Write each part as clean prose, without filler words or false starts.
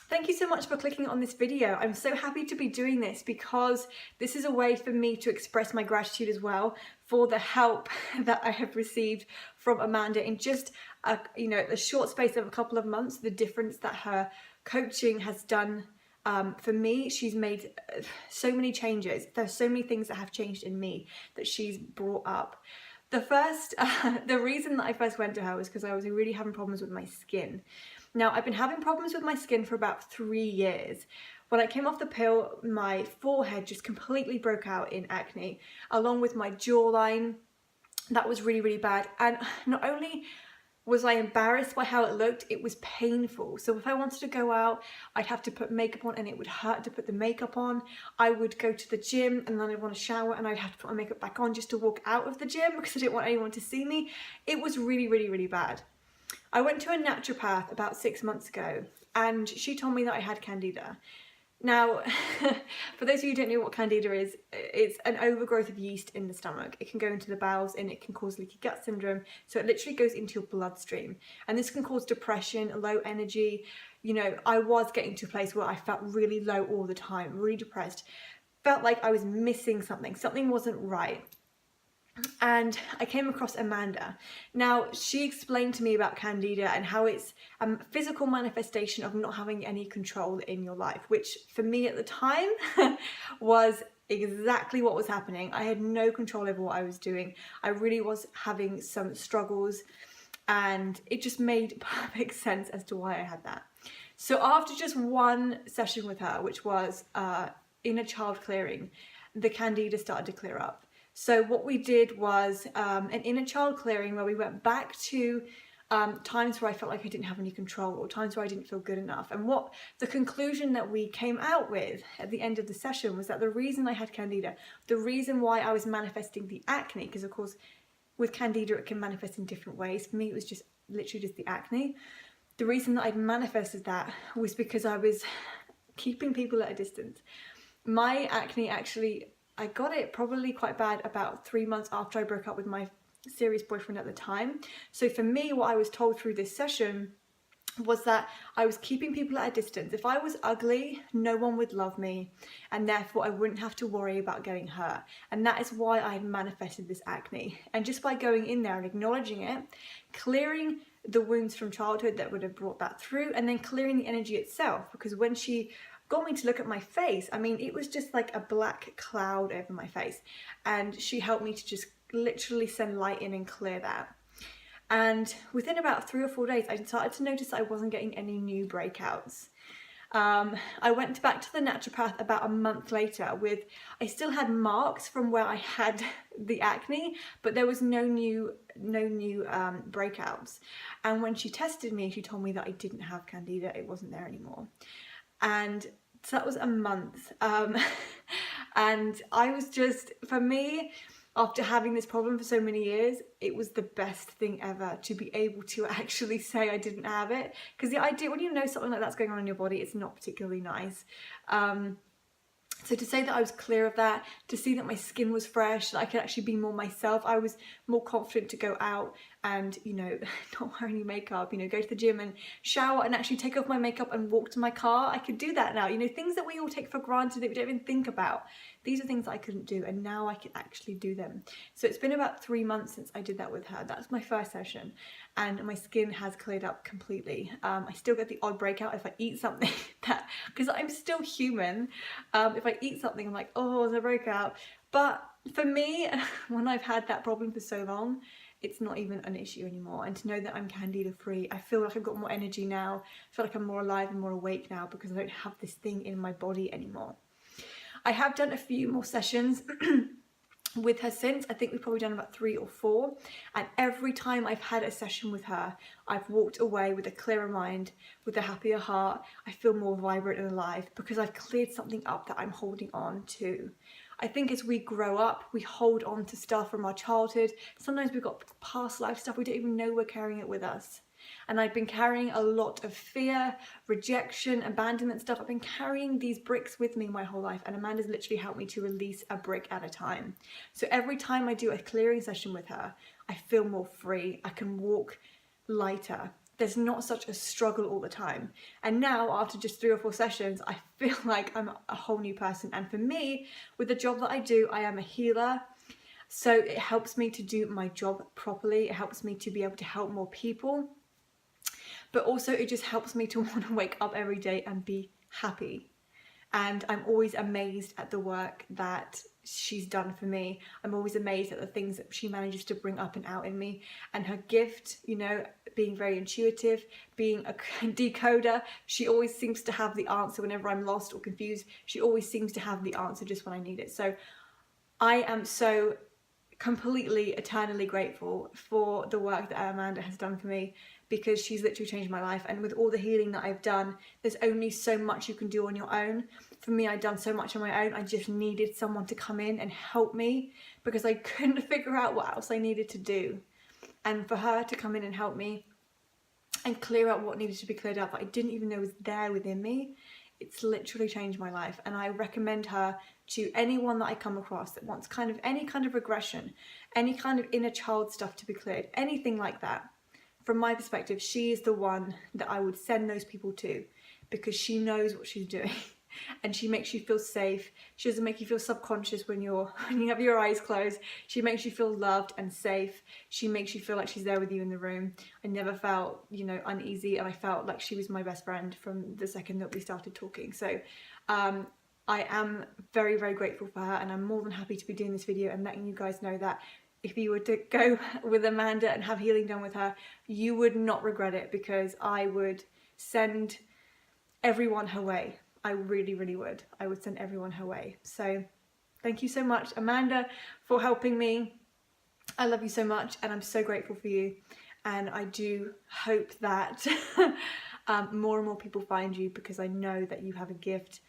Thank you so much for clicking on this video. I'm so happy to be doing this because this is a way for me to express my gratitude as well for the help that I have received from Amanda in just a short space of a couple of months. The difference that her coaching has done for me. She's made so many changes. There's so many things that have changed in me that she's brought up. The reason that I first went to her was because I was really having problems with my skin. Now, I've been having problems with my skin for about 3 years. When I came off the pill, my forehead just completely broke out in acne, along with my jawline. That was really, really bad. And not only was I embarrassed by how it looked, it was painful. So if I wanted to go out, I'd have to put makeup on and it would hurt to put the makeup on. I would go to the gym and then I'd want to shower and I'd have to put my makeup back on just to walk out of the gym because I didn't want anyone to see me. It was really, really, really bad. I went to a naturopath about 6 months ago and she told me that I had candida. Now, for those of you who don't know what candida is, it's an overgrowth of yeast in the stomach. It can go into the bowels and it can cause leaky gut syndrome. So it literally goes into your bloodstream. And this can cause depression, low energy. You know, I was getting to a place where I felt really low all the time, really depressed. Felt like I was missing something. Something wasn't right. And I came across Amanda. Now, she explained to me about candida and how it's a physical manifestation of not having any control in your life, which for me at the time was exactly what was happening. I had no control over what I was doing. I really was having some struggles and it just made perfect sense as to why I had that. So after just one session with her, which was inner child clearing, the candida started to clear up. So what we did was an inner child clearing where we went back to times where I felt like I didn't have any control or times where I didn't feel good enough. And what the conclusion that we came out with at the end of the session was that the reason I had candida, the reason why I was manifesting the acne, because of course with candida it can manifest in different ways. For me it was just literally just the acne. The reason that I'd manifested that was because I was keeping people at a distance. My acne actually, I got it probably quite bad about 3 months after I broke up with my serious boyfriend at the time. So for me, what I was told through this session was that I was keeping people at a distance. If I was ugly, no one would love me, and therefore I wouldn't have to worry about getting hurt. And that is why I had manifested this acne. And just by going in there and acknowledging it, clearing the wounds from childhood that would have brought that through, and then clearing the energy itself, because when she got me to look at my face, I mean, it was just like a black cloud over my face. And she helped me to just literally send light in and clear that. And within about 3 or 4 days, I started to notice that I wasn't getting any new breakouts. I went back to the naturopath about a month later I still had marks from where I had the acne, but there was no new breakouts. And when she tested me, she told me that I didn't have candida, it wasn't there anymore. And so that was a month. And I was just, for me, after having this problem for so many years, it was the best thing ever to be able to actually say I didn't have it. Because the idea, when you know something like that's going on in your body, it's not particularly nice. So to say that I was clear of that, to see that my skin was fresh, that I could actually be more myself, I was more confident to go out and, you know, not wear any makeup, you know, go to the gym and shower and actually take off my makeup and walk to my car. I could do that now, you know, things that we all take for granted that we don't even think about. These are things that I couldn't do, and now I can actually do them. So it's been about 3 months since I did that with her. That's my first session, and my skin has cleared up completely. I still get the odd breakout if I eat something because I'm still human. If I eat something, I'm like, oh, there's a breakout. But for me, when I've had that problem for so long, it's not even an issue anymore. And to know that I'm candida free, I feel like I've got more energy now. I feel like I'm more alive and more awake now because I don't have this thing in my body anymore. I have done a few more sessions with her since. I think we've probably done about 3 or 4, and every time I've had a session with her, I've walked away with a clearer mind, with a happier heart. I feel more vibrant and alive because I've cleared something up that I'm holding on to. I think as we grow up, we hold on to stuff from our childhood. Sometimes we've got past life stuff, we don't even know we're carrying it with us. And I've been carrying a lot of fear, rejection, abandonment stuff. I've been carrying these bricks with me my whole life, and Amanda's literally helped me to release a brick at a time. So every time I do a clearing session with her, I feel more free. I can walk lighter. there's not such a struggle all the time. And now, after just 3 or 4 sessions, I feel like I'm a whole new person. And for me, with the job that I do, I am a healer. So it helps me to do my job properly. It helps me to be able to help more people. But also it just helps me to want to wake up every day and be happy. And I'm always amazed at the work that she's done for me. I'm always amazed at the things that she manages to bring up and out in me. And her gift, you know, being very intuitive, being a decoder, she always seems to have the answer whenever I'm lost or confused. She always seems to have the answer just when I need it. So I am so completely, eternally grateful for the work that Amanda has done for me, because she's literally changed my life. And with all the healing that I've done, there's only so much you can do on your own. For me, I'd done so much on my own. I just needed someone to come in and help me, because I couldn't figure out what else I needed to do. And for her to come in and help me and clear out what needed to be cleared up that I didn't even know was there within me, it's literally changed my life. And I recommend her to anyone that I come across that wants kind of any kind of regression, any kind of inner child stuff to be cleared, anything like that. From my perspective, she is the one that I would send those people to, because she knows what she's doing and she makes you feel safe. She doesn't make you feel subconscious when you have your eyes closed. She makes you feel loved and safe. She makes you feel like she's there with you in the room. I never felt, you know, uneasy, and I felt like she was my best friend from the second that we started talking. So I am very, very grateful for her, and I'm more than happy to be doing this video and letting you guys know that if you were to go with Amanda and have healing done with her, you would not regret it, because I would send everyone her way. I really, really would. I would send everyone her way. So thank you so much, Amanda, for helping me. I love you so much, and I'm so grateful for you. And I do hope that more and more people find you, because I know that you have a gift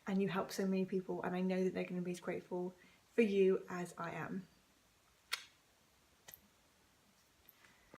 and you help so many people, and I know that they're going to be as grateful for you as I am.